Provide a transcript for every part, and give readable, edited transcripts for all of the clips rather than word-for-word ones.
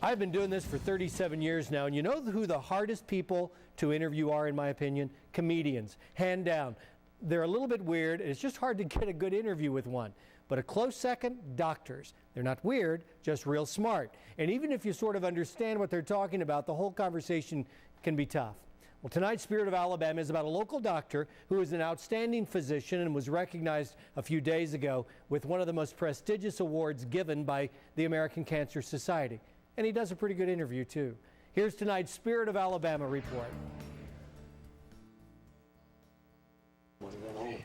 I've been doing this for 37 years now, and you know who the hardest people to interview are, in my opinion? Comedians, hand down. They're a little bit weird, and it's just hard to get a good interview with one. But a close second, doctors. They're not weird, just real smart. And even if you sort of understand what they're talking about, the whole conversation can be tough. Well, tonight's Spirit of Alabama is about a local doctor who is an outstanding physician and was recognized a few days ago with one of the most prestigious awards given by the American Cancer Society. And he does a pretty good interview, too. Here's tonight's Spirit of Alabama report.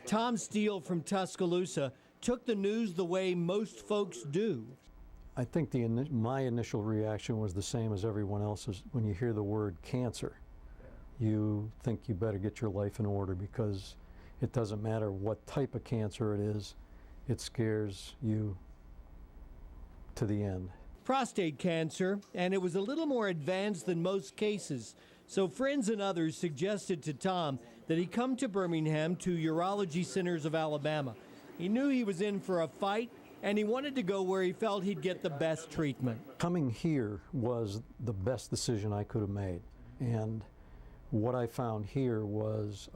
Tom Steele from Tuscaloosa took the news the way most folks do. I think my initial reaction was the same as everyone else's. When you hear the word cancer, you think you better get your life in order, because it doesn't matter what type of cancer it is, it scares you to the end. Prostate cancer, and it was a little more advanced than most cases. So friends and others suggested to Tom that he come to Birmingham to Urology Centers of Alabama. He knew he was in for a fight, and he wanted to go where he felt he'd get the best treatment. Coming here was the best decision I could have made. And what I found here was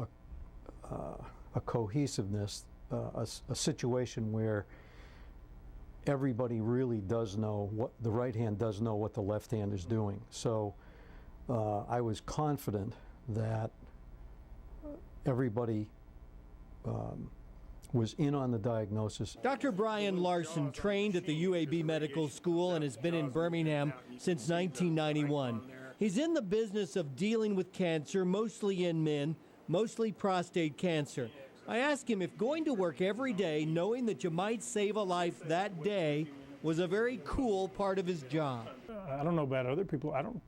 a cohesiveness, a situation where everybody really does know what the right hand does know what the left hand is doing. So I was confident that everybody was in on the diagnosis. Dr. Brian Larson trained at the UAB Medical School and has been in Birmingham since 1991. He's in the business of dealing with cancer, mostly in men, mostly prostate cancer. I asked him if going to work every day knowing that you might save a life that day was a very cool part of his job. I don't know about other people. I don't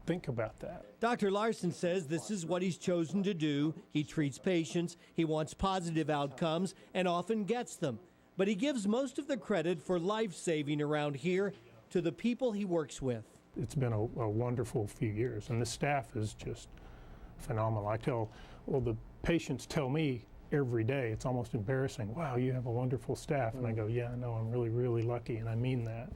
think about that. Dr. Larson says this is what he's chosen to do. He treats patients, he wants positive outcomes, and often gets them. But he gives most of the credit for life-saving around here to the people he works with. It's been a wonderful few years, and the staff is just phenomenal. The patients tell me every day, it's almost embarrassing, wow, you have a wonderful staff. And I go, yeah, I know, I'm really, really lucky, and I mean that,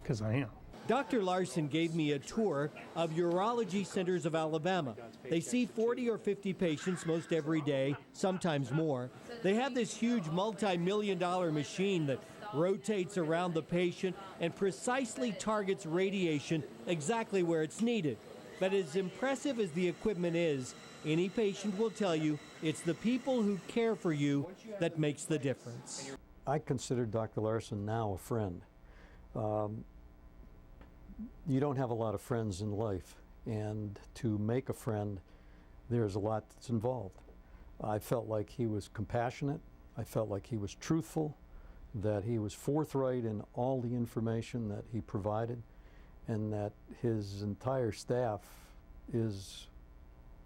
because I am. Dr. Larson gave me a tour of Urology Centers of Alabama. They see 40 or 50 patients most every day, sometimes more. They have this huge multi-million-dollar machine that rotates around the patient and precisely targets radiation exactly where it's needed. But as impressive as the equipment is, any patient will tell you it's the people who care for you that makes the difference. I consider Dr. Larson now a friend. You don't have a lot of friends in life, and to make a friend, there's a lot that's involved. I felt like he was compassionate. I felt like he was truthful, that he was forthright in all the information that he provided, and that his entire staff is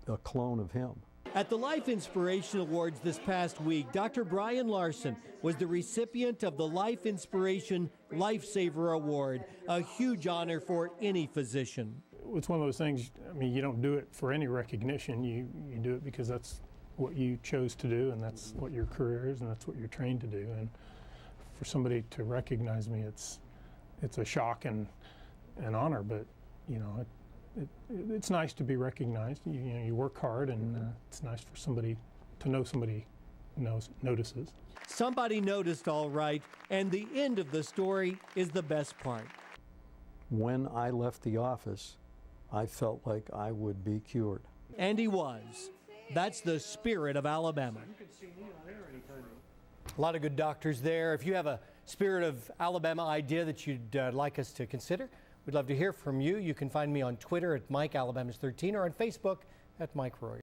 a clone of him. At the Life Inspiration Awards this past week, Dr. Brian Larson was the recipient of the Life Inspiration Lifesaver Award, a huge honor for any physician. It's one of those things, I mean, you don't do it for any recognition. You do it because that's what you chose to do, and that's what your career is, and that's what you're trained to do. And for somebody to recognize me, it's a shock and an honor, but you know, it's nice to be recognized. You work hard, and it's nice for somebody to know somebody notices. Somebody noticed, all right, and the end of the story is the best part. When I left the office, I felt like I would be cured. And he was. That's the Spirit of Alabama. A lot of good doctors there. If you have a Spirit of Alabama idea that you'd like us to consider, we'd love to hear from you. You can find me on Twitter at MikeAlabama13 or on Facebook at Mike Roy.